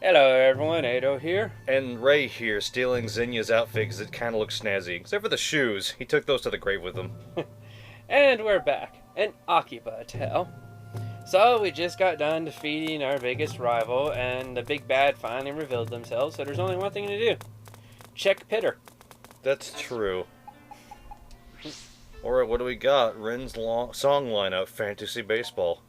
Hello everyone, Atou here. And Ray here, stealing Zinya's outfit because it kind of looks snazzy. Except for the shoes. He took those to the grave with him. And we're back in Akiba Tale. So we just got done defeating our biggest rival, and the big bad finally revealed themselves, so there's only one thing to do. Check Pitter. That's true. Alright, what do we got? Rin's song lineup, Fantasy Baseball.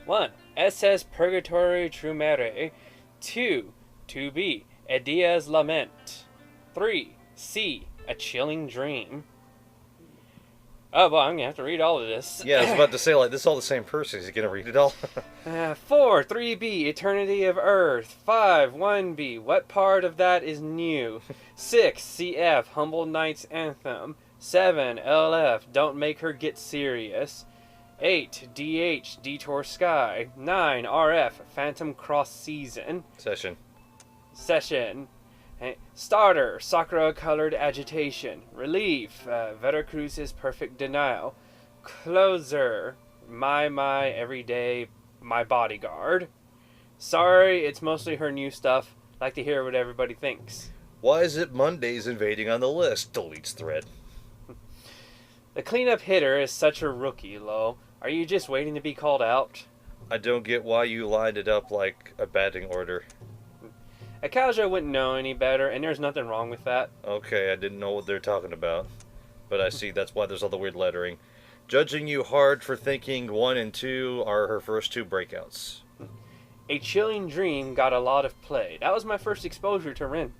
1. SS Purgatory Trumere. 2. 2B. Edia's Lament. 3. C. A Chilling Dream. Oh, well, I'm going to have to read all of this. Yeah, I was about to say, like, this is all the same person. Is he going to read it all? 4. 3B. Eternity of Earth. 5. 1B. What part of that is new? 6. CF. Humble Knight's Anthem. 7. LF. Don't Make Her Get Serious. 8. DH. Detour Sky. 9. RF. Phantom Cross Season. Session. Starter. Sakura Colored Agitation. Relief. Veracruz's Perfect Denial. Closer. My Everyday My Bodyguard. Sorry, it's mostly her new stuff. Like to hear what everybody thinks. Why is it Monday's invading on the list? Deletes thread. The cleanup hitter is such a rookie, Lo. Are you just waiting to be called out? I don't get why you lined it up like a batting order. A casual wouldn't know any better, and there's nothing wrong with that. Okay, I didn't know what they're talking about. But I see, that's why there's all the weird lettering. Judging you hard for thinking 1 and 2 are her first 2 breakouts. A Chilling Dream got a lot of play. That was my first exposure to Rin.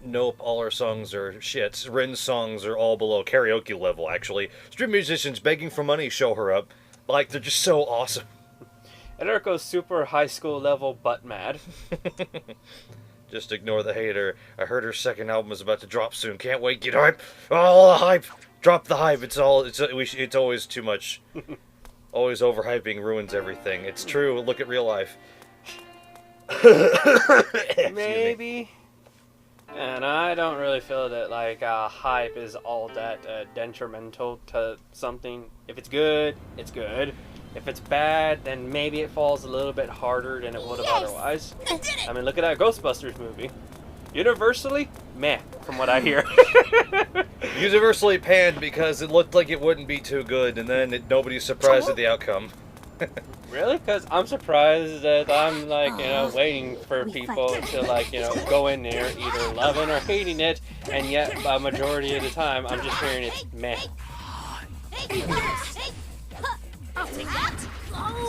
Nope, all our songs are shit. Rin's songs are all below karaoke level, actually. Street musicians begging for money show her up. Like, they're just so awesome. Edurko's super high school level butt mad. Just ignore the hater. I heard her second album is about to drop soon. Can't wait. Get hype. All the hype. Drop the hype. It's always too much. Always overhyping ruins everything. It's true. Look at real life. Maybe. And I don't really feel that like hype is all that detrimental to something. If it's good, it's good. If it's bad, then maybe it falls a little bit harder than it would have otherwise. I mean, look at that Ghostbusters movie. Universally, meh, from what I hear. Universally panned because it looked like it wouldn't be too good, and then nobody's surprised at the outcome. Really? Because I'm surprised that I'm, like, waiting for people to, like, go in there either loving or hating it, and yet, a majority of the time, I'm just hearing it's meh.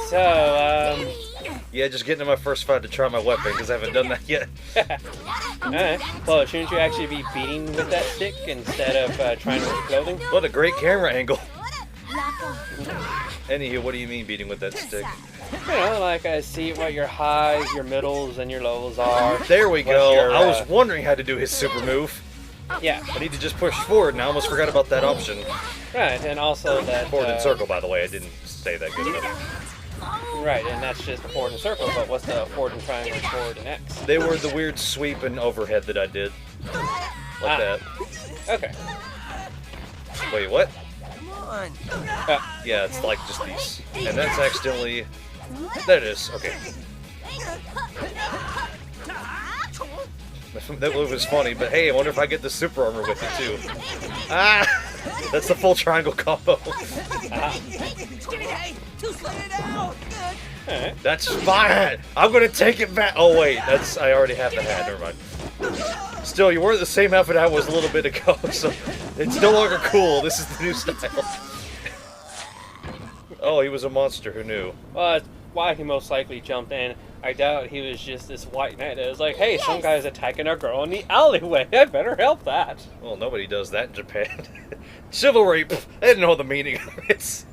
So, yeah, just getting in my first fight to try my weapon, because I haven't done that yet. Alright. Well, shouldn't you actually be beating with that stick instead of trying with clothing? What a great camera angle. Anywho, what do you mean beating with that stick? Like I see what your highs, your middles, and your lows are. There we go. I was wondering how to do his super move. Yeah. I need to just push forward, and I almost forgot about that option. Right, and also that... Forward and circle, by the way. I didn't say that good enough. Right, and that's just the forward and circle, but what's the forward and triangle, forward and X? They were the weird sweep and overhead that I did. Like that. Okay. Wait, what? Yeah, it's like just these. And that's accidentally... There it is. Okay. That move was funny, but hey, I wonder if I get the super armor with it too. Ah! That's the full triangle combo. Alright. That's fine! I'm gonna take it back! Oh wait, I already have the hat, never mind. Still, you wore the same outfit I was a little bit ago, so it's no longer cool. This is the new style. Oh, he was a monster, who knew? Well, that's why he most likely jumped in. I doubt he was just this white knight that was like, hey, some guy's attacking a girl in the alleyway. I better help that. Well, nobody does that in Japan. Chivalry, pff, I didn't know the meaning of it.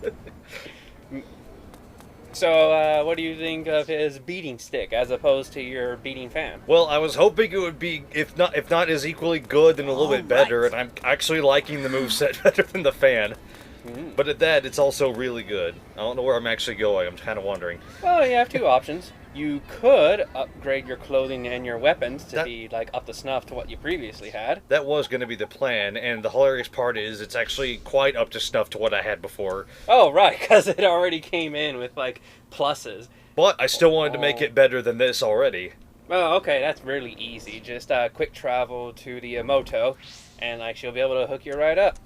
So, what do you think of his beating stick as opposed to your beating fan? Well, I was hoping it would be, if not as equally good, then a little bit better, and I'm actually liking the moveset better than the fan. But at that, it's also really good. I don't know where I'm actually going. I'm kind of wondering. Well, you have two options. You could upgrade your clothing and your weapons to be like up to snuff to what you previously had. That was going to be the plan, and the hilarious part is it's actually quite up to snuff to what I had before. Oh, right, because it already came in with like pluses. But I still wanted to make it better than this already. Oh, okay, that's really easy. Just quick travel to the Moto, and like she'll be able to hook you right up.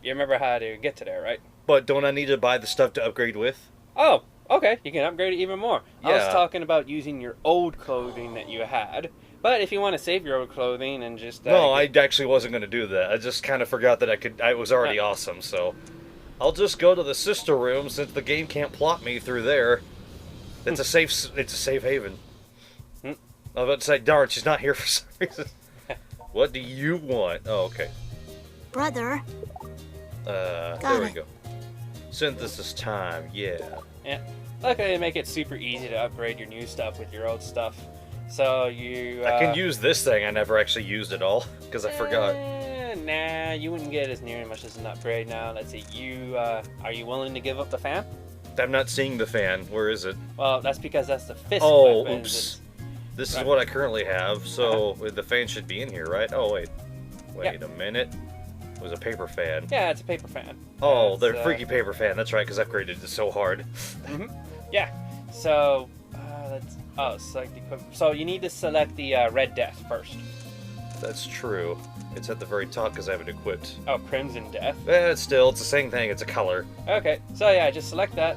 You remember how to get to there, right? But don't I need to buy the stuff to upgrade with? Oh, okay, you can upgrade it even more. Yeah. I was talking about using your old clothing that you had, but if you want to save your old clothing and just... no, I actually wasn't going to do that. I just kind of forgot that I was already awesome, so... I'll just go to the sister room since the game can't plot me through there. It's a safe haven. I was about to say, darn, she's not here for some reason. What do you want? Oh, okay. Brother. There we go. Synthesis time, yeah. Yeah. Luckily, make it super easy to upgrade your new stuff with your old stuff. So you... I can use this thing. I never actually used it all, because I forgot. Nah, you wouldn't get as near as much as an upgrade now. Let's see, are you willing to give up the fan? I'm not seeing the fan. Where is it? Well, that's because that's the fist Oh, weapon. oops. This is what I currently have, so the fan should be in here, right? Oh, wait. Wait a minute. It was a paper fan. Yeah, it's a paper fan. Oh, the freaky paper fan. That's right, because I upgraded it so hard. Yeah. So, select the equipment. So you need to select the Red Death first. That's true. It's at the very top because I have it equipped. Oh, Crimson Death. It's the same thing. It's a color. Okay. So yeah, just select that.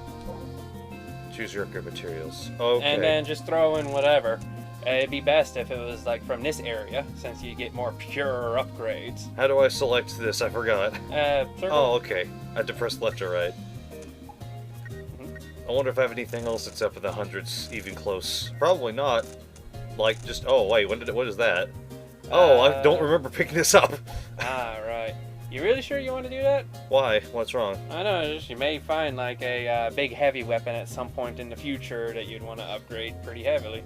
Choose your upgrade materials. Okay. And then just throw in whatever. It'd be best if it was like from this area, since you get more pure upgrades. How do I select this? I forgot. Circle. Oh, okay. I have to press left or right. I wonder if I have anything else that's up in the hundreds, even close. Probably not. Like, just... Oh, wait, what is that? Oh, I don't remember picking this up. Right. You really sure you want to do that? Why? What's wrong? I don't know, you may find like a big heavy weapon at some point in the future that you'd want to upgrade pretty heavily.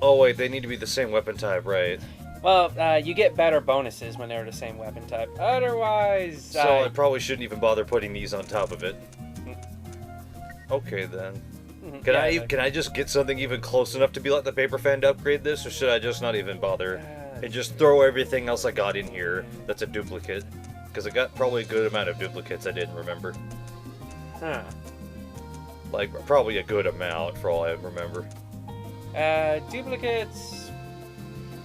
Oh, wait, they need to be the same weapon type, right? Well, you get better bonuses when they're the same weapon type. Otherwise... So I probably shouldn't even bother putting these on top of it. Okay, then. Can I just get something even close enough to be like the paper fan to upgrade this, or should I just not even bother and just throw everything else I got in here that's a duplicate? Because I got probably a good amount of duplicates I didn't remember. Huh. Like, probably a good amount for all I remember. Duplicates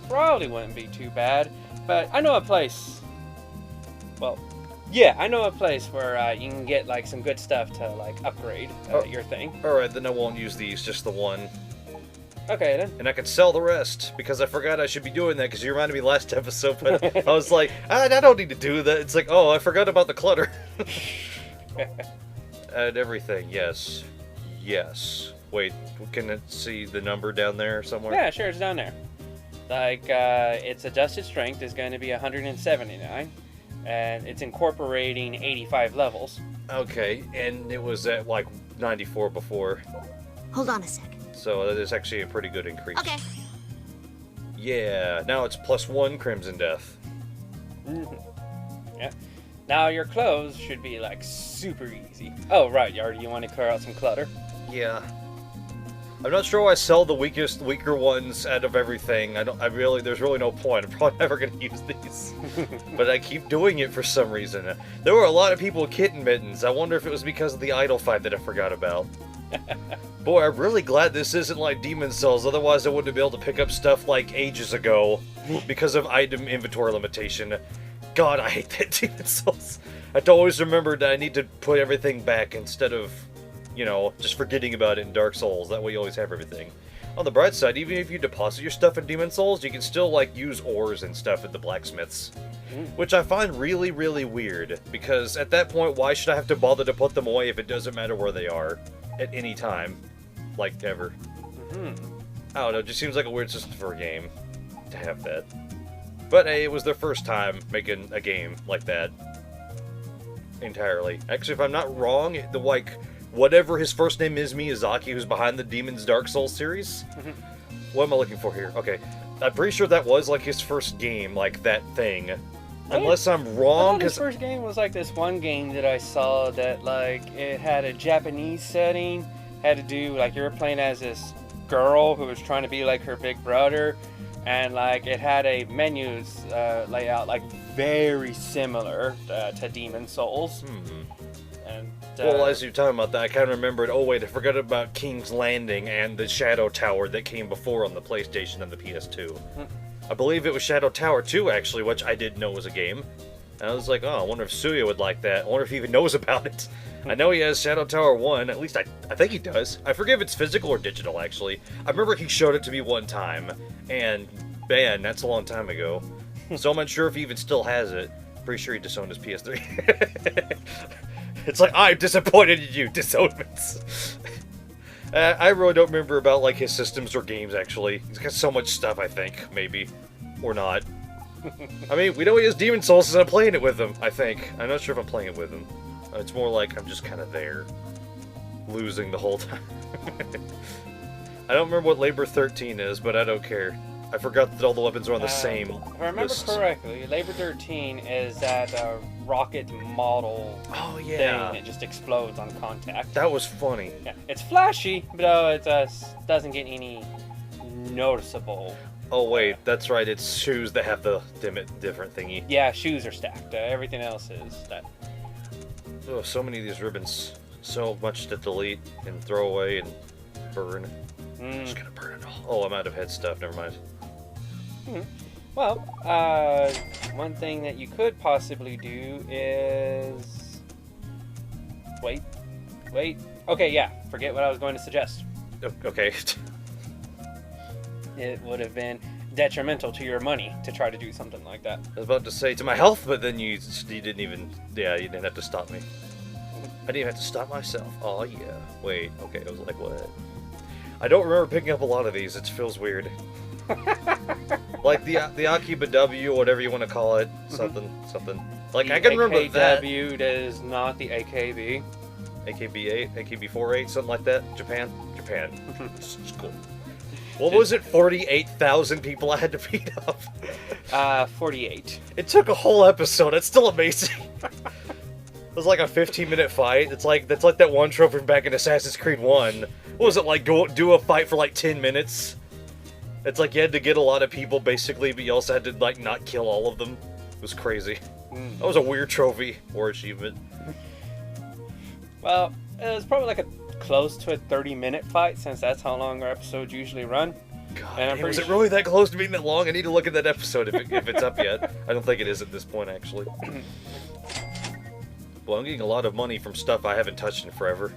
probably wouldn't be too bad, but I know a place. Well, yeah, I know a place where you can get like some good stuff to like upgrade your thing. Alright, then I won't use these, just the one. Okay, then. And I can sell the rest, because I forgot I should be doing that, because you reminded me last episode, but I was like, I don't need to do that. It's like, oh, I forgot about the clutter. Add everything, yes. Yes. Wait, can it see the number down there somewhere? Yeah, sure, it's down there. Like, its adjusted strength is going to be 179, and it's incorporating 85 levels. Okay, and it was at like 94 before. Hold on a sec. So that is actually a pretty good increase. Okay. Yeah, now it's +1 Crimson Death. Yeah. Now your clothes should be like super easy. Oh, right, you want to clear out some clutter? Yeah. I'm not sure why I sell the weaker ones out of everything. There's really no point. I'm probably never going to use these. But I keep doing it for some reason. There were a lot of people with kitten mittens. I wonder if it was because of the idol fight that I forgot about. Boy, I'm really glad this isn't like Demon Souls, otherwise I wouldn't be able to pick up stuff like ages ago because of item inventory limitation. God, I hate that Demon Souls. I always remember that I need to put everything back instead of, just forgetting about it in Dark Souls. That way you always have everything. On the bright side, even if you deposit your stuff in Demon Souls, you can still, use ores and stuff at the blacksmiths. Which I find really, really weird, because at that point, why should I have to bother to put them away if it doesn't matter where they are? At any time. Like, ever. I don't know, it just seems like a weird system for a game to have that. But hey, it was their first time making a game like that. Entirely. Actually, if I'm not wrong, whatever his first name is, Miyazaki, who's behind the Demon's Dark Souls series. What am I looking for here? Okay. I'm pretty sure that was, his first game, that thing. Unless I'm wrong, his first game was this one game that I saw that it had a Japanese setting, had to do you were playing as this girl who was trying to be like her big brother, and like it had a menus layout like very similar to Demon Souls. And well, as you're talking about that, I kind of remembered. Oh wait, I forgot about King's Landing and the Shadow Tower that came before on the PlayStation and the PS2. I believe it was Shadow Tower 2 actually, which I didn't know was a game. And I was like, oh, I wonder if Suya would like that. I wonder if he even knows about it. I know he has Shadow Tower 1, at least I think he does. I forget if it's physical or digital, actually. I remember he showed it to me one time, and man, that's a long time ago. So I'm not sure if he even still has it. Pretty sure he disowned his PS3. It's like, I'm disappointed in you, disownments. I really don't remember about like his systems or games, actually. He's got so much stuff, I think, maybe. Or not. I mean, we know he has Demon Souls, and I'm playing it with him, I think. I'm not sure if I'm playing it with him. It's more like I'm just kind of there. Losing the whole time. I don't remember what Labor 13 is, but I don't care. I forgot that all the weapons are on the same If I remember list. correctly, Labor 13 is that rocket model yeah. thing that just explodes on contact. That was funny. Yeah, it's flashy, but it doesn't get any noticeable. Oh wait, that's right, it's shoes that have the different thingy. Yeah, shoes are stacked. Everything else is that. Oh, so many of these ribbons. So much to delete and throw away and burn. I'm just gonna burn it all. Oh, I'm out of head stuff, never mind. Well, one thing that you could possibly do is... Wait. Okay, yeah, forget what I was going to suggest. Okay. It would have been detrimental to your money to try to do something like that. I was about to say to my health, but then you didn't even... Yeah, you didn't have to stop me. I didn't even have to stop myself. Oh, yeah. Wait, okay, I was like, what? I don't remember picking up a lot of these. It feels weird. Like the Akiba W, or whatever you want to call it. Something. Like, I can remember that. AKW is not the AKB. AKB8, AKB48, something like that. Japan. It's cool. What was it? 48,000 people I had to beat up? 48. It took a whole episode. It's still amazing. It was like a 15-minute fight. That's like that one trophy from back in Assassin's Creed 1. What was it like? Go do a fight for like 10 minutes. It's like you had to get a lot of people basically, but you also had to like not kill all of them. It was crazy. That was a weird trophy or achievement. Well, it was probably like close to a 30-minute fight, since that's how long our episodes usually run. God, damn, was it really that close to being that long? I need to look at that episode if it's up yet. I don't think it is at this point, actually. Well, I'm getting a lot of money from stuff I haven't touched in forever.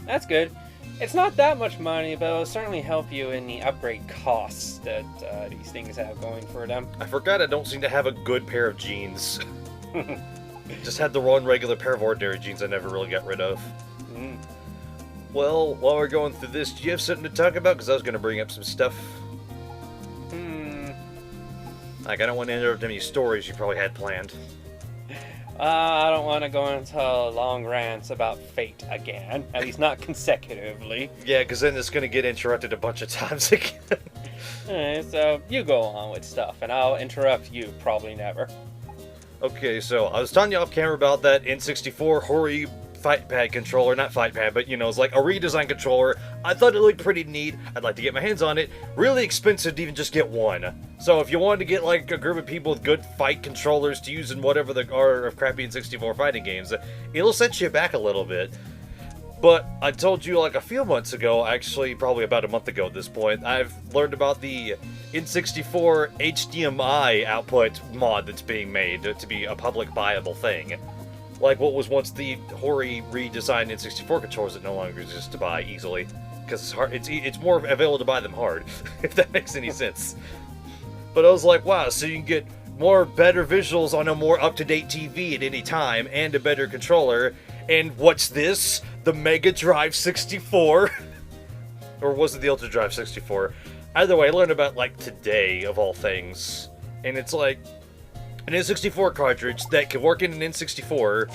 That's good. It's not that much money, but it'll certainly help you in the upgrade costs that these things have going for them. I forgot I don't seem to have a good pair of jeans. Just had the one regular pair of ordinary jeans I never really got rid of. Well, while we're going through this, do you have something to talk about? Because I was going to bring up some stuff. Like, I don't want to interrupt any stories you probably had planned. I don't want to go into long rants about Fate again. At least not consecutively. Yeah, because then it's going to get interrupted a bunch of times again. Alright, so you go on with stuff, and I'll interrupt you probably never. Okay, so I was telling you off camera about that N64 Hori fight pad controller. Not fight pad, but, you know, it's like a redesigned controller. I thought it looked pretty neat. I'd like to get my hands on it. Really expensive to even just get one. So if you wanted to get, like, a group of people with good fight controllers to use in whatever there are of crappy N64 fighting games, it'll set you back a little bit. But I told you, like, a few months ago, actually probably about a month ago at this point, I've learned about the N64 HDMI output mod that's being made to be a public buyable thing. Like what was once the Hori redesigned N64 controllers that no longer exist to buy easily. Because it's hard, it's more available to buy them hard, if that makes any sense. But I was like, wow, so you can get better visuals on a more up-to-date TV at any time, and a better controller. And what's this? The Mega Drive 64? Or was it the Ultra Drive 64? Either way, I learned about, like, today, of all things. And it's like an N64 cartridge that can work in an N64,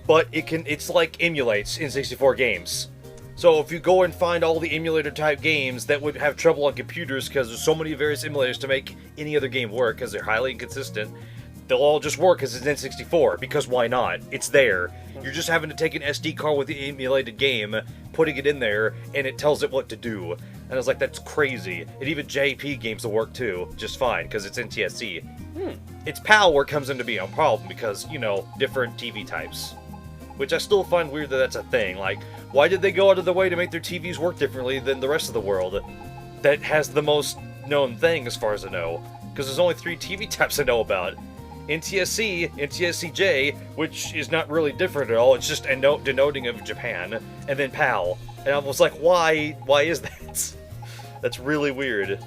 but it's like emulates N64 games. So if you go and find all the emulator type games that would have trouble on computers because there's so many various emulators to make any other game work because they're highly inconsistent, they'll all just work as an N64 because why not? It's there. You're just having to take an SD card with the emulated game, putting it in there, and it tells it what to do. And I was like, that's crazy. And even JP games will work too, just fine, because it's NTSC. It's PAL where it comes into being a problem, because, you know, different TV types. Which I still find weird that that's a thing. Like, why did they go out of the way to make their TVs work differently than the rest of the world? That has the most known thing, as far as I know. Because there's only 3 TV types I know about. NTSC, NTSCJ, which is not really different at all, it's just a denoting of Japan, and then PAL. And I was like, why is that? That's really weird.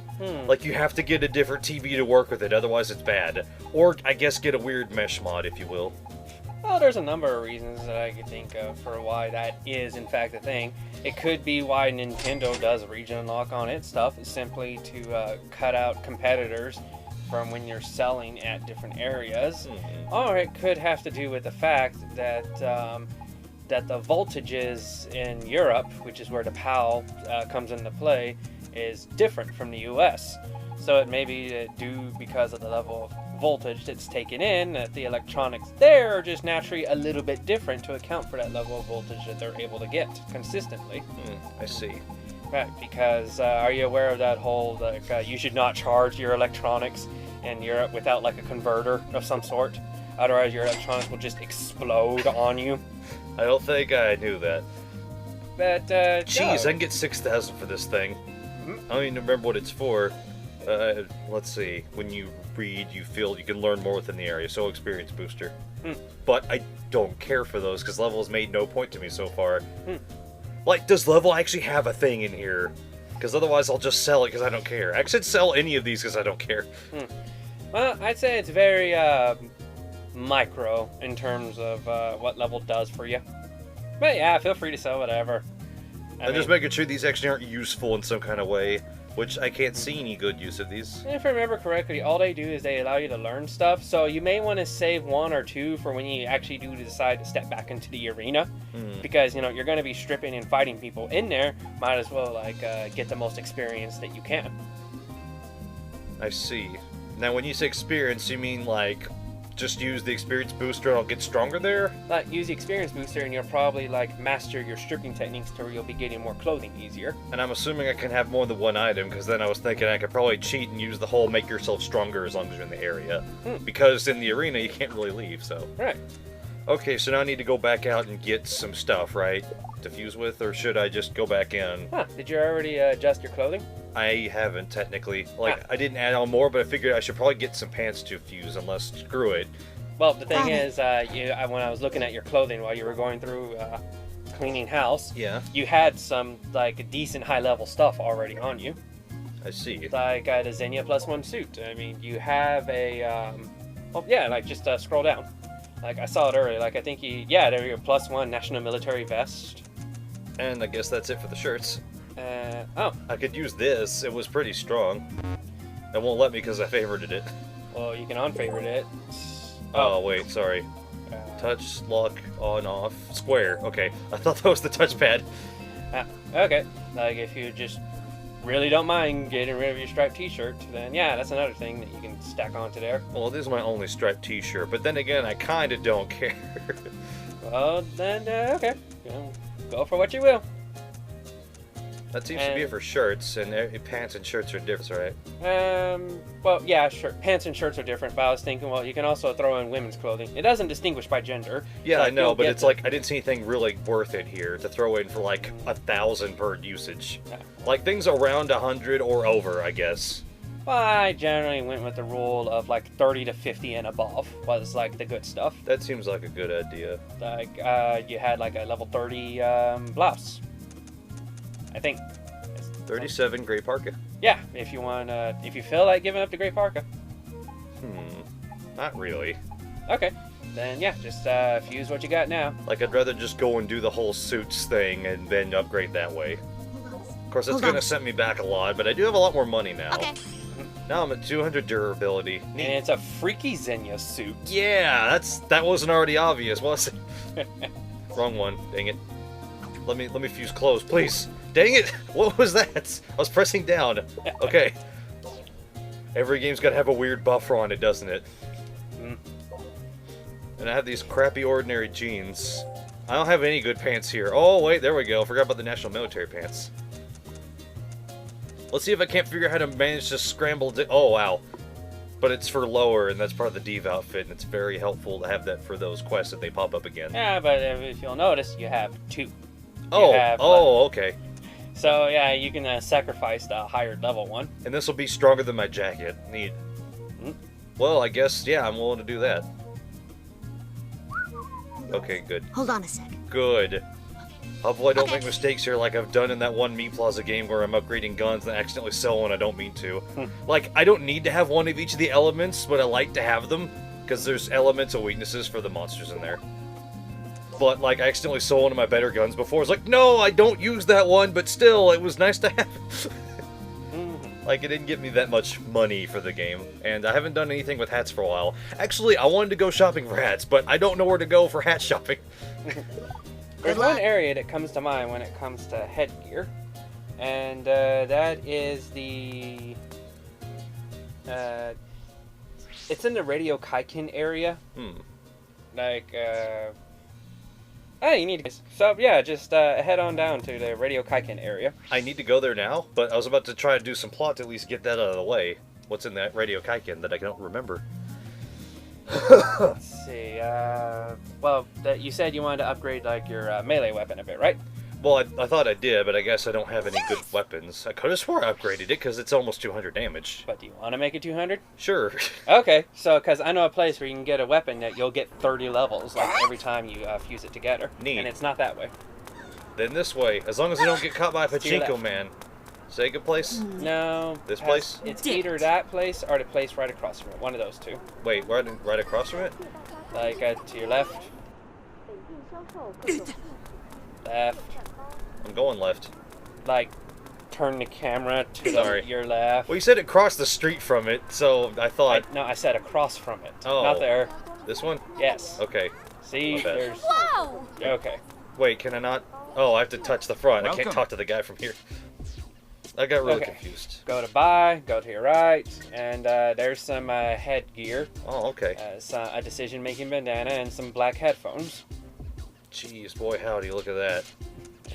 Like, you have to get a different TV to work with it, otherwise it's bad. Or, I guess, get a weird mesh mod, if you will. Well, there's a number of reasons that I could think of for why that is, in fact, a thing. It could be why Nintendo does region lock on its stuff, is simply to cut out competitors from when you're selling at different areas. Or it could have to do with the fact that that the voltages in Europe, which is where the PAL comes into play, is different from the US. So it may be due because of the level of voltage that's taken in, that the electronics there are just naturally a little bit different to account for that level of voltage that they're able to get consistently. I see. Right, because are you aware of that whole, like, you should not charge your electronics in Europe without, like, a converter of some sort? Otherwise your electronics will just explode on you. I don't think I knew that. But, Jeez, I can get 6,000 for this thing. I don't even remember what it's for. Let's see. When you read, you feel you can learn more within the area, so experience booster. But I don't care for those, because level has made no point to me so far. Like, does level actually have a thing in here? Because otherwise I'll just sell it because I don't care. I should sell any of these because I don't care. Well, I'd say it's very micro in terms of what level does for you. But yeah, feel free to sell whatever. I'm just making sure these actually aren't useful in some kind of way, which I can't see any good use of these. If I remember correctly, all they do is they allow you to learn stuff, so you may want to save 1 or 2 for when you actually do decide to step back into the arena. Because, you know, you're going to be stripping and fighting people in there, might as well, like, get the most experience that you can. I see. Now, when you say experience, you mean, like, just use the experience booster and I'll get stronger there? Like, use the experience booster and you'll probably, like, master your stripping techniques to where you'll be getting more clothing easier. And I'm assuming I can have more than one item, because then I was thinking I could probably cheat and use the whole make yourself stronger as long as you're in the area. Because in the arena, you can't really leave, so... Right. Okay, so now I need to go back out and get some stuff, right? To fuse with, or should I just go back in? Did you already adjust your clothing? I haven't, technically. Like, I didn't add on more, but I figured I should probably get some pants to fuse, unless, screw it. Well, the thing is, when I was looking at your clothing while you were going through cleaning house, you had some, like, decent high-level stuff already on you. I see. Like the Xenia +1 suit. I mean, you have a, just scroll down. Like, I saw it earlier. Like, I think there you go, +1 National Military Vest. And I guess that's it for the shirts. Oh. I could use this. It was pretty strong. It won't let me because I favorited it. Well, you can unfavorite it. Oh, wait, sorry. Touch, lock, on, off, square. Okay, I thought that was the touchpad. Okay. Like, if you just really don't mind getting rid of your striped t-shirt, then yeah, that's another thing that you can stack onto there. Well, this is my only striped t-shirt, but then again, I kind of don't care. Well, then, okay. Go for what you will. That seems to be it for shirts, and pants and shirts are different, right? Well, yeah, sure. Pants and shirts are different, but I was thinking, well, you can also throw in women's clothing. It doesn't distinguish by gender. Yeah, so I know, but it's like, I didn't see anything really worth it here to throw in for like 1,000 per usage. Yeah. Like, things around 100 or over, I guess. Well, I generally went with the rule of like 30 to 50 and above was like the good stuff. That seems like a good idea. Like, you had like a level 30 blouse. I think. 37 gray parka. Yeah, if you want, if you feel like giving up the gray parka. Not really. Okay, then yeah, just fuse what you got now. Like, I'd rather just go and do the whole suits thing and then upgrade that way. Of course, that's gonna set me back a lot, but I do have a lot more money now. Okay. Now I'm at 200 durability. Neat. And it's a freaky Xenia suit. Yeah, that wasn't already obvious, was it? Wrong one. Dang it. Let me fuse clothes, please. Dang it! What was that? I was pressing down. Okay. Every game's gotta have a weird buffer on it, doesn't it? And I have these crappy ordinary jeans. I don't have any good pants here. Oh, wait, there we go. Forgot about the National Military pants. Let's see if I can't figure out how to manage to scramble. Oh, wow. But it's for lower, and that's part of the Div outfit, and it's very helpful to have that for those quests if they pop up again. Yeah, but if you'll notice, you have 2. Okay. So, yeah, you can sacrifice the higher level one. And this will be stronger than my jacket. Neat. Well, I guess, yeah, I'm willing to do that. Okay, good. Hold on a sec. Good. Hopefully I don't make mistakes here like I've done in that one Meat Plaza game where I'm upgrading guns and accidentally sell one I don't mean to. Like, I don't need to have one of each of the elements, but I like to have them, because there's elemental weaknesses for the monsters in there. But, like, I accidentally sold one of my better guns before. It's like, no, I don't use that one, but still, it was nice to have it. Like, it didn't get me that much money for the game, and I haven't done anything with hats for a while. Actually, I wanted to go shopping for hats, but I don't know where to go for hat shopping. There's one area that comes to mind when it comes to headgear, and that is the... it's in the Radio Kaikin area. Like, you need to... So, yeah, just head on down to the Radio Kaikin area. I need to go there now, but I was about to try to do some plot to at least get that out of the way. What's in that Radio Kaikin that I don't remember? Let's see, well, you said you wanted to upgrade, like, your melee weapon a bit, right? Well, I thought I did, but I guess I don't have any good weapons. I could have swore I upgraded it, because it's almost 200 damage. But do you want to make it 200? Sure. Okay, so, because I know a place where you can get a weapon that you'll get 30 levels, like, every time you fuse it together. Neat. And it's not that way. Then this way, as long as I don't get caught by a pachinko man. Sega place? No. This place? It's either that place or the place right across from it. One of those two. Wait, right across from it? Like, to your left. Left. I'm going left. Like, turn the camera to your left. Well, you said it crossed the street from it, so I thought... No, I said across from it. Oh. Not there. This one? Yes. Okay. See, there's... Wow! Okay. Wait, can I not... Oh, I have to touch the front. Welcome. I can't talk to the guy from here. I got really confused. Go to buy, go to your right, and there's some headgear. Oh, okay. A decision-making bandana and some black headphones. Jeez, boy howdy, look at that.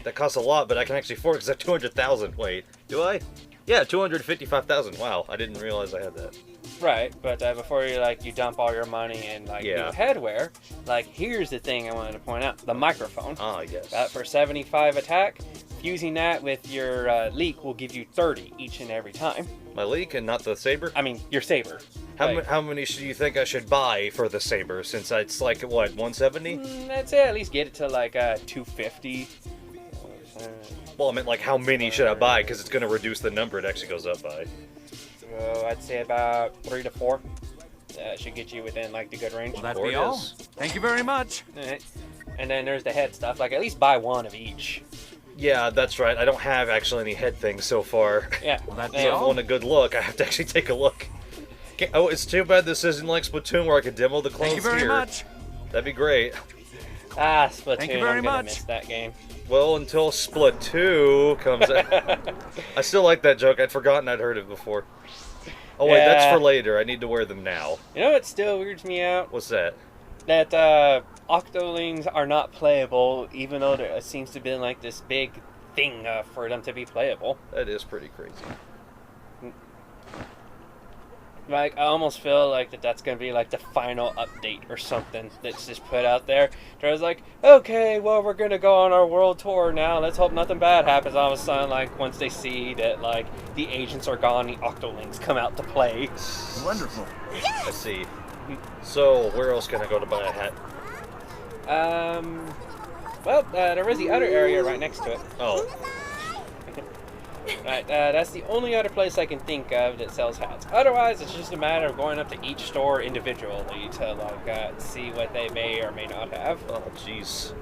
That costs a lot, but I can actually afford it because I have 200,000. Wait, do I? Yeah, 255,000. Wow, I didn't realize I had that. Right, but before you dump all your money in new headwear, here's the thing I wanted to point out: the microphone. Ah, yes. For 75 attack, fusing that with your leek will give you 30 each and every time. My leek and not the saber? I mean, your saber. How many do you think I should buy for the saber? Since it's like what, 170? I'd say at least get it to 250. Well, I meant how many should I buy? Because it's going to reduce the number it actually goes up by. So I'd say about 3 to 4. Should get you within the good range. Will that be all? Thank you very much. Alright. And then there's the head stuff. At least buy one of each. Yeah, that's right. I don't have actually any head things so far. Yeah. Will that be So if I all? want a good look, I have to actually take a look. Oh, it's too bad this isn't like Splatoon where I could demo the clones Thank you very here. much. That'd be great. Splatoon. Thank you very I'm gonna much. miss that game. Well, until Splatoon comes out. I still like that joke. I'd forgotten I'd heard it before. Oh, wait, that's for later. I need to wear them now. You know what still weirds me out? What's that? That Octolings are not playable, even though there seems to be this big thing for them to be playable. That is pretty crazy. I almost feel that's going to be the final update or something that's just put out there. So I was okay, well, we're going to go on our world tour now. Let's hope nothing bad happens. All of a sudden, once they see that, the agents are gone, the Octolings come out to play. Wonderful. I see. So, where else can I go to buy a hat? Well, there is the other area right next to it. Oh. Right, that's the only other place I can think of that sells hats. Otherwise, it's just a matter of going up to each store individually to see what they may or may not have. Oh, jeez.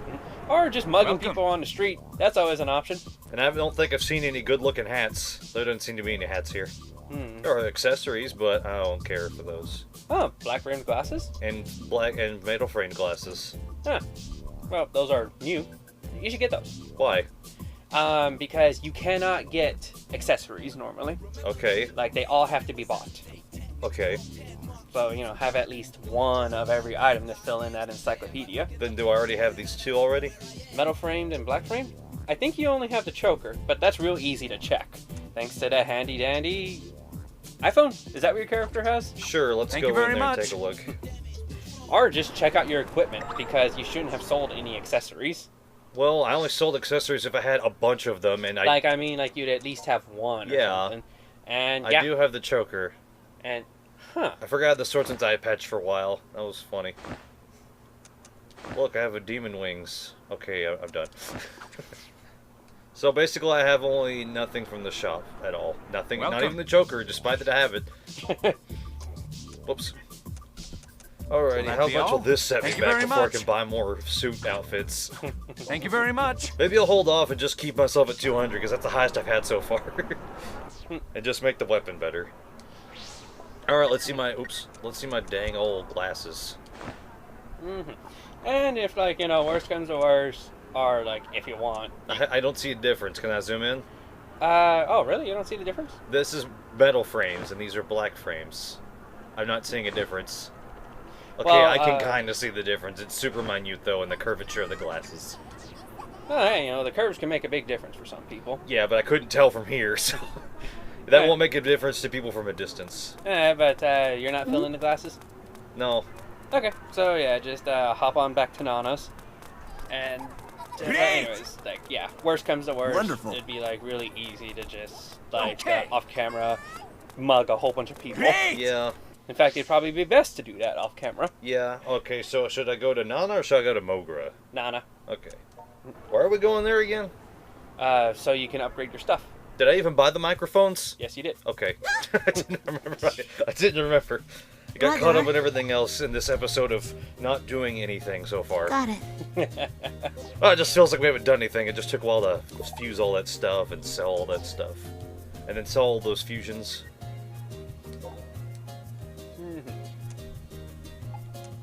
Or just mugging people on the street. That's always an option. And I don't think I've seen any good-looking hats. There don't seem to be any hats here. There are accessories, but I don't care for those. Oh, black framed glasses? And black and metal framed glasses. Huh. Well, those are new. You should get those. Why? Because you cannot get accessories normally. Okay. They all have to be bought. Okay. So, have at least one of every item to fill in that encyclopedia. Then do I already have these two already? Metal framed and black framed? I think you only have the choker, but that's real easy to check. thanks to the handy dandy iPhone. Is that what your character has? Sure, let's Thank go you very in there and much. take a look. Or just check out your equipment, because you shouldn't have sold any accessories. Well, I only sold accessories if I had a bunch of them, and I mean, you'd at least have one or Yeah. something. And I do have the choker. And, I forgot the swords and eye patch for a while. That was funny. Look, I have a demon wings. Okay, I'm done. So basically, I have only nothing from the shop at all. Nothing, not Welcome. even the choker, despite that I have it. Whoops. Alrighty, that how be much will all? this set me Thank you back very before I much. can buy more suit outfits? Thank you very much. Maybe I'll hold off and just keep myself at 200, because that's the highest I've had so far. And just make the weapon better. Alright, let's see my dang old glasses. And if, worst comes to worst, or, if you want. I don't see a difference. Can I zoom in? Oh, really? You don't see the difference? This is metal frames, and these are black frames. I'm not seeing a difference. Okay, Well, I can kind of see the difference. It's super minute, though, in the curvature of the glasses. Well, hey, the curves can make a big difference for some people. Yeah, but I couldn't tell from here, so... that Right. won't make a difference to people from a distance. But you're not filling the glasses? No. Okay, so yeah, just hop on back to Nana's. And, Great! anyways, worst comes to worst, Wonderful. it'd be, really easy to just, Okay. off camera, mug a whole bunch of people. Great! Yeah. In fact, it'd probably be best to do that off camera. Yeah. Okay, so should I go to Nana or should I go to Mogra? Nana. Okay. Where are we going there again? So you can upgrade your stuff. Did I even buy the microphones? Yes, you did. Okay. I didn't remember. I didn't remember. I got caught Brother. up in everything else in this episode of not doing anything so far. Got it. Well, it just feels like we haven't done anything. It just took a while to fuse all that stuff and sell all that stuff. And then sell all those fusions.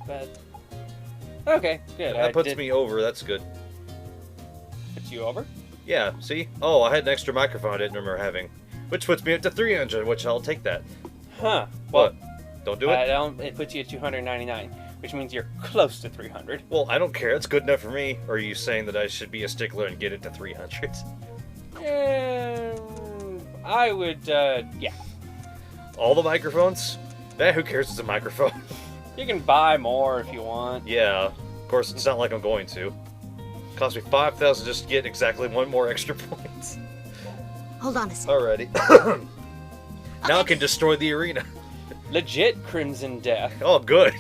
But, okay, good. That puts me over. That's good. Puts you over? Yeah, see? Oh, I had an extra microphone I didn't remember having. Which puts me up to 300, which I'll take that. Huh. What? Don't do it? It puts you at 299, which means you're close to 300. Well, I don't care. It's good enough for me. Or are you saying that I should be a stickler and get it to 300? I would, yeah. All the microphones? Who cares? It's a microphone. You can buy more if you want. Yeah, of course, it's not like I'm going to. Cost me 5,000 just to get exactly one more extra point. Hold on a sec. Alrighty. Now I can destroy the arena. Legit Crimson Death. Oh, good.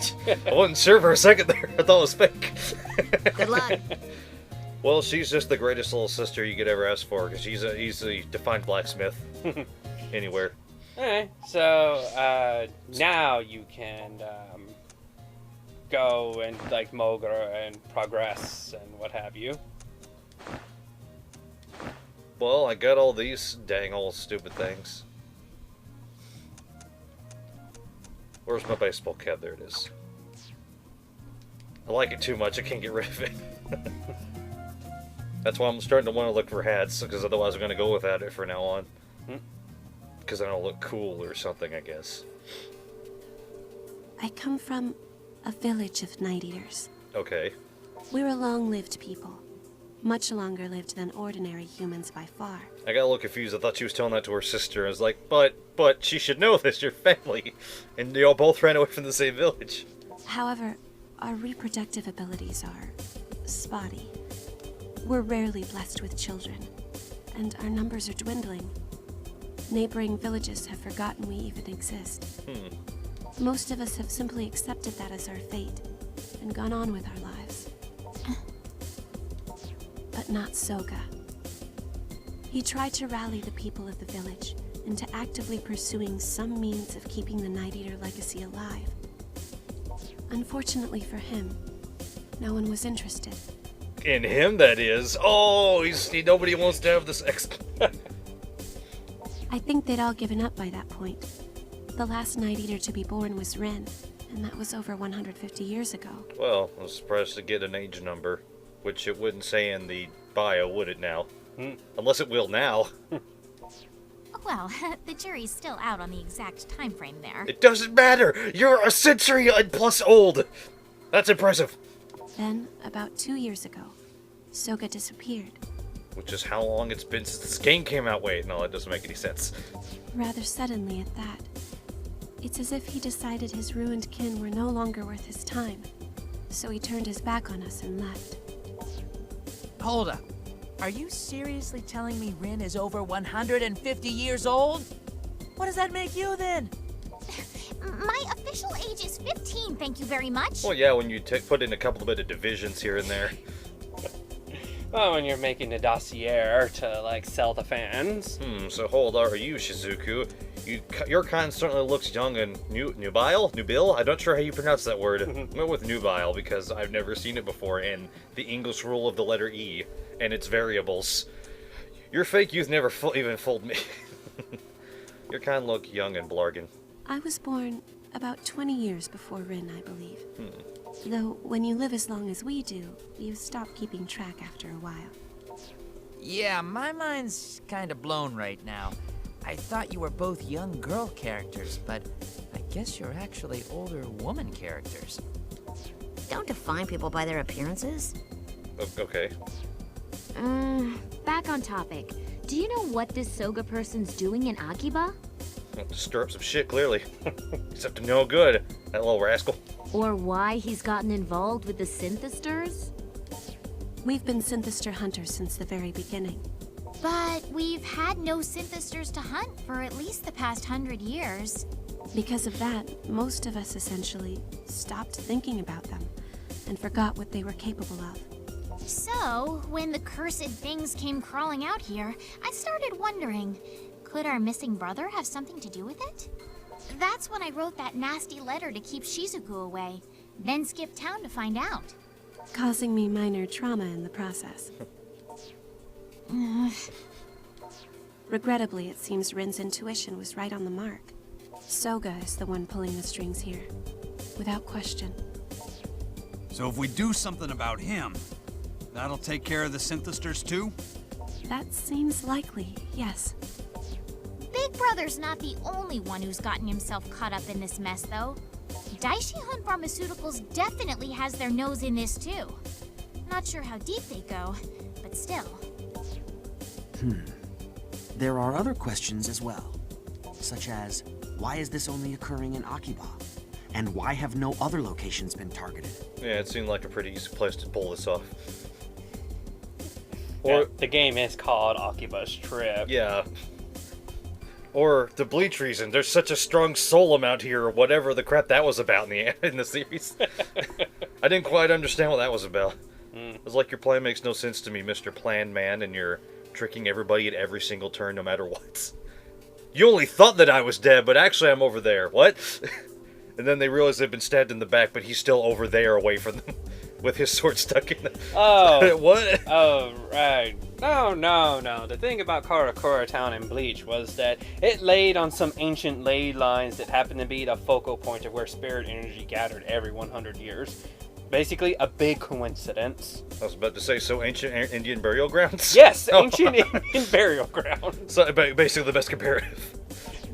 I wasn't sure for a second there. I thought it was fake. Good luck. Well, she's just the greatest little sister you could ever ask for, because she's a easily defined blacksmith. Anywhere. Alright, so, now you can, go and, Mogra and progress and what have you. Well, I got all these dang old stupid things. Where's my baseball cap? There it is. I like it too much, I can't get rid of it. That's why I'm starting to want to look for hats, because otherwise I'm going to go without it from now on. Because I don't look cool or something, I guess. I come from a village of night eaters. Okay. We're a long-lived people. Much longer lived than ordinary humans by far. I got a little confused. I thought she was telling that to her sister. I was like, but she should know this, your family. And you all both ran away from the same village. However, our reproductive abilities are spotty. We're rarely blessed with children, and our numbers are dwindling. Neighboring villages have forgotten we even exist. Most of us have simply accepted that as our fate and gone on with our lives. But not Soga. He tried to rally the people of the village into actively pursuing some means of keeping the Night Eater legacy alive. Unfortunately for him, no one was interested. In him, that is. Oh, nobody wants to have this ex. I think they'd all given up by that point. The last Night Eater to be born was Ren, and that was over 150 years ago. Well, I was surprised to get an age number, which it wouldn't say in the bio, would it now? Unless it will now. Well, the jury's still out on the exact time frame there. It doesn't matter! You're a century and plus old! That's impressive. Then, about 2 years ago, Soga disappeared. Which is how long it's been since this game came out. Wait, no, that doesn't make any sense. Rather suddenly at that. It's as if he decided his ruined kin were no longer worth his time. So he turned his back on us and left. Hold up. Are you seriously telling me Rin is over 150 years old? What does that make you then? My official age is 15, thank you very much. Well, yeah, when you put in a couple bit of divisions here and there. Well, when you're making a dossier to, like, sell to fans. So hold on, are you, Shizuku? Your kind certainly looks young and nubile? I'm not sure how you pronounce that word. I went with nubile because I've never seen it before in the English rule of the letter E and its variables. Your fake youth never even fooled me. Your kind look young and blargin. I was born about 20 years before Rin, I believe. Though, when you live as long as we do, you stop keeping track after a while. Yeah, my mind's kinda blown right now. I thought you were both young girl characters, but I guess you're actually older woman characters. Don't define people by their appearances. Okay. Back on topic. Do you know what this Soga person's doing in Akiba? Well, to stir up some shit, clearly. He's up to no good, that little rascal. Or why he's gotten involved with the Synthesters? We've been Synthester hunters since the very beginning. But we've had no Synthesters to hunt for at least the past 100 years. Because of that, most of us essentially stopped thinking about them and forgot what they were capable of. So, when the cursed things came crawling out here, I started wondering, could our missing brother have something to do with it? That's when I wrote that nasty letter to keep Shizuku away, then skipped town to find out. Causing me minor trauma in the process. Regrettably, it seems Rin's intuition was right on the mark. Soga is the one pulling the strings here, without question. So if we do something about him, that'll take care of the Synthesters too? That seems likely, yes. Big Brother's not the only one who's gotten himself caught up in this mess, though. Daishi Hunt Pharmaceuticals definitely has their nose in this, too. Not sure how deep they go, but still. There are other questions as well, such as, why is this only occurring in Akiba? And why have no other locations been targeted? Yeah, it seemed like a pretty easy place to pull this off. Or the game is called AKIBA'S Trip. Yeah. Or the Bleach reason. There's such a strong soul amount here, or whatever the crap that was about in the series. I didn't quite understand what that was about. It was like your plan makes no sense to me, Mr. Plan Man, and you're tricking everybody at every single turn, no matter what. You only thought that I was dead, but actually I'm over there. What? And then they realize they've been stabbed in the back, but he's still over there away from them, with his sword stuck in the... Oh. What? Oh, right. No. The thing about Karakura Town in Bleach was that it laid on some ancient ley lines that happened to be the focal point of where spirit energy gathered every 100 years. Basically, a big coincidence. I was about to say, so ancient Indian burial grounds? Yes, ancient Indian burial grounds. So, basically the best comparative.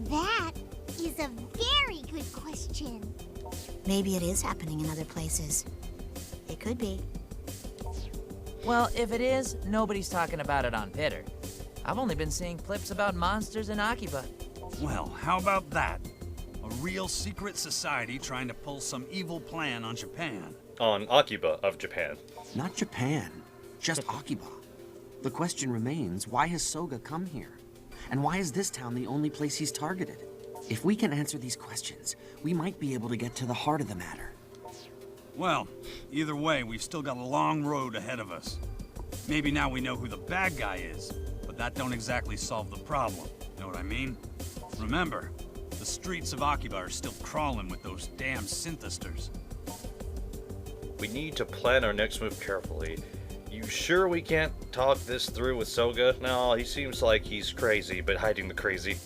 That is a very good question. Maybe it is happening in other places. It could be. Well, if it is, nobody's talking about it on Pitter. I've only been seeing clips about monsters in Akiba. Well, how about that? A real secret society trying to pull some evil plan on Japan. On Akiba of Japan. Not Japan, just Akiba. The question remains, why has Soga come here? And why is this town the only place he's targeted? If we can answer these questions, we might be able to get to the heart of the matter. Well, either way, we've still got a long road ahead of us. Maybe now we know who the bad guy is, but that don't exactly solve the problem. Know what I mean? Remember, the streets of Akiba are still crawling with those damn Synthesters. We need to plan our next move carefully. You sure we can't talk this through with Soga? No, he seems like he's crazy, but hiding the crazy.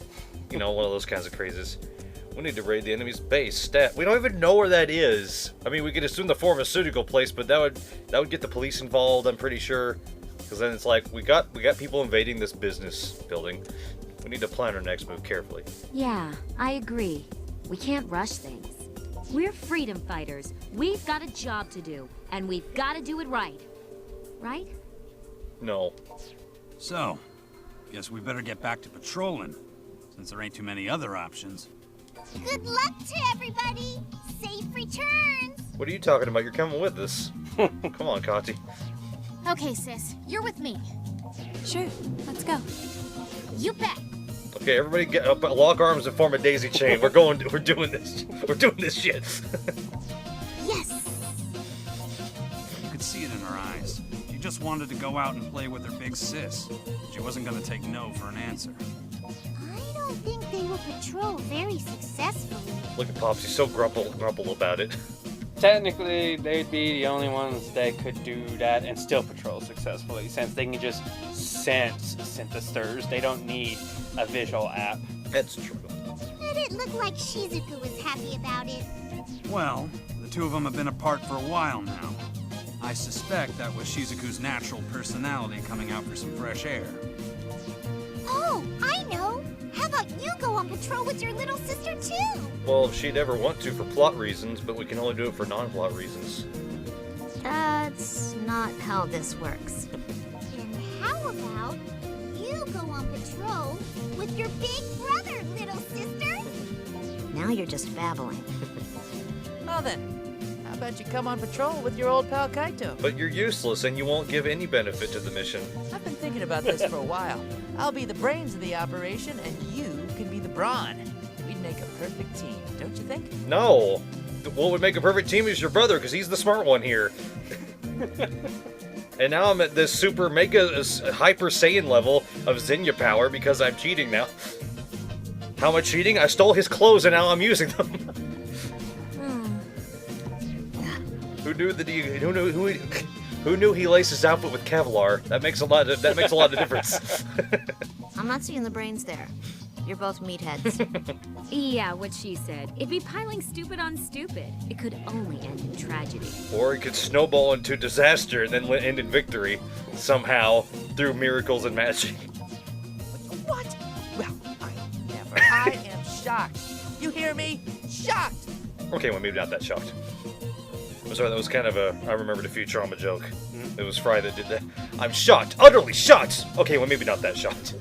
You know, one of those kinds of crazes. We need to raid the enemy's base. Stat. We don't even know where that is. I mean, we could assume the pharmaceutical place, but that would get the police involved, I'm pretty sure. Because then it's like, we got people invading this business building. We need to plan our next move carefully. Yeah, I agree. We can't rush things. We're freedom fighters. We've got a job to do, and we've got to do it right. Right? No. So, guess we better get back to patrolling, since there ain't too many other options. Good luck to everybody! Safe returns! What are you talking about? You're coming with us. Come on, Kati. Okay, sis, you're with me. Sure, let's go. You bet. Okay, everybody get up, lock arms and form a daisy chain. We're doing this. We're doing this shit. Yes! You could see it in her eyes. She just wanted to go out and play with her big sis. She wasn't gonna take no for an answer. I don't think they will patrol very successfully. Look at Pops, he's so grumple about it. Technically, they'd be the only ones that could do that and still patrol successfully, since they can just sense synthesters. They don't need a visual app. That's true. But it looked like Shizuku was happy about it. Well, the two of them have been apart for a while now. I suspect that was Shizuku's natural personality coming out for some fresh air. Oh, I know! How about you go on patrol with your little sister too? Well, if she'd ever want to for plot reasons, but we can only do it for non-plot reasons. That's not how this works. Then how about you go on patrol with your big brother, little sister? Now you're just babbling. Well then, how about you come on patrol with your old pal Kaito? But you're useless and you won't give any benefit to the mission. I've been thinking about this for a while. I'll be the brains of the operation, and you can be the brawn. We'd make a perfect team, don't you think? No! What would make a perfect team is your brother, because he's the smart one here. And now I'm at this super mega hyper Saiyan level of Xenia power because I'm cheating now. How am I cheating? I stole his clothes and now I'm using them. Who knew he laced his outfit with Kevlar? That makes a lot of difference. I'm not seeing the brains there. You're both meatheads. Yeah, what she said. It'd be piling stupid on stupid. It could only end in tragedy. Or it could snowball into disaster and then end in victory somehow through miracles and magic. What? Well, I never. I am shocked. You hear me? Shocked! Okay, well, maybe not that shocked. I'm sorry, that was kind of a I Remember the Futurama joke. It was Fry that did that. I'm shocked! Utterly shocked! Okay, well, maybe not that shocked.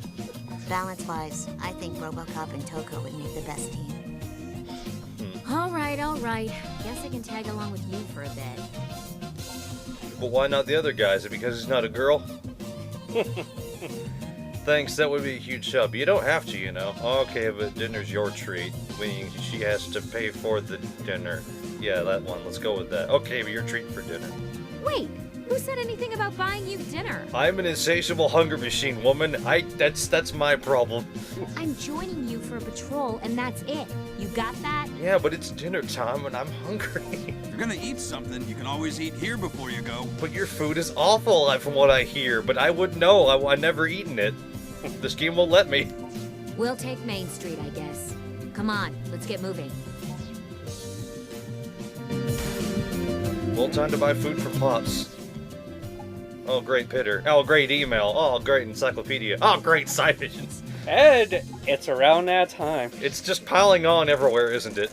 Balance-wise, I think RoboCop and Toko would make the best team. All right. Guess I can tag along with you for a bit. But why not the other guys? Is it because he's not a girl? Thanks, that would be a huge help. You don't have to, you know. Okay, but dinner's your treat. She has to pay for the dinner. Yeah, that one. Let's go with that. Okay, but you're treating for dinner. Wait, who said anything about buying you dinner? I'm an insatiable hunger machine, woman. That's my problem. I'm joining you for a patrol, and that's it. You got that? Yeah, but it's dinner time and I'm hungry. If you're gonna eat something, you can always eat here before you go. But your food is awful, from what I hear. But I would know. I've never eaten it. This game won't let me. We'll take Main Street, I guess. Come on, let's get moving. Well, time to buy food for Pops. Oh, great Pitter. Oh, great email. Oh, great encyclopedia. Oh, great side missions. Ed, it's around that time. It's just piling on everywhere, isn't it?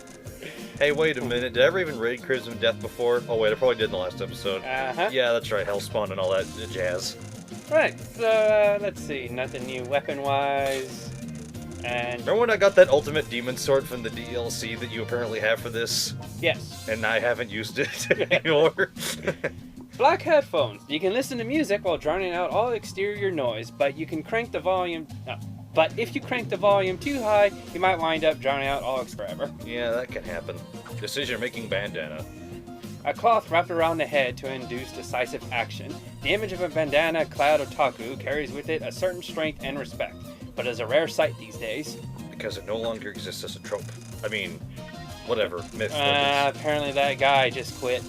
Hey, wait a minute. Did I ever even raid Crimson of Death before? Oh, wait, I probably did in the last episode. Uh-huh. Yeah, that's right. Hellspawn and all that jazz. Right, so let's see. Nothing new weapon-wise. And Remember when I got that ultimate demon sword from the DLC that you apparently have for this? yes, And I haven't used it anymore? black headphones. You can listen to music while drowning out all exterior noise, but you can crank the volume. No, but if you crank the volume too high, you might wind up drowning out all forever. Yeah, that can happen. Decision-making bandana. A cloth wrapped around the head to induce decisive action. The image of a bandana-clad otaku carries with it a certain strength and respect, but is a rare sight these days. Because it no longer exists as a trope. I mean, whatever. Myth. legends. Apparently that guy just quit.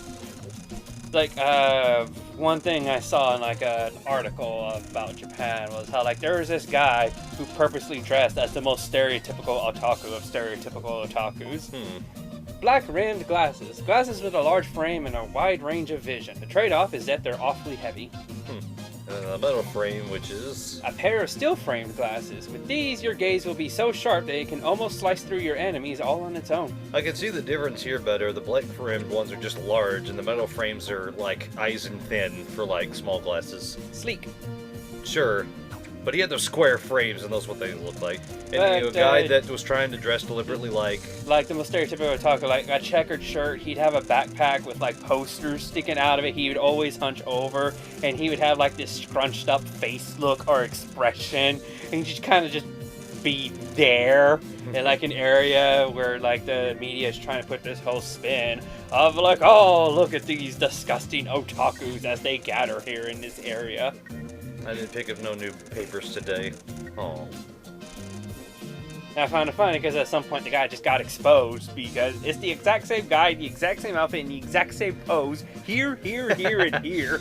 Like, one thing I saw in, like, an article about Japan was how, like, there was this guy who purposely dressed as the most stereotypical otaku of stereotypical otakus. Black-rimmed glasses. Glasses with a large frame and a wide range of vision. The trade-off is that they're awfully heavy. A metal frame, which is... A pair of steel-framed glasses. With these, your gaze will be so sharp that it can almost slice through your enemies all on its own. I can see the difference here better. The black-framed ones are just large, and the metal frames are, like, Eisen thin for, like, small glasses. Sleek. Sure. But he had those square frames, and those what they look like. And But, a guy that was trying to dress deliberately like the most stereotypical otaku, like a checkered shirt. He'd have a backpack with like posters sticking out of it. He would always hunch over, and he would have like this scrunched up face look or expression, and he'd just kind of just be there in like an area where like the media is trying to put this whole spin of like, oh, look at these disgusting otakus as they gather here in this area. I didn't pick up no new papers today. Oh. And I found it funny because at some point the guy just got exposed because it's the exact same guy, the exact same outfit, and the exact same pose. Here, here, here, and here.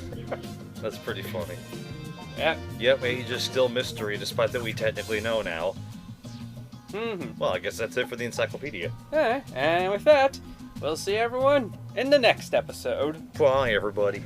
That's pretty funny. Yep. Yep, age is still mystery, despite that we technically know now. Well, I guess that's it for the encyclopedia. And with that, we'll see everyone in the next episode. Bye, everybody.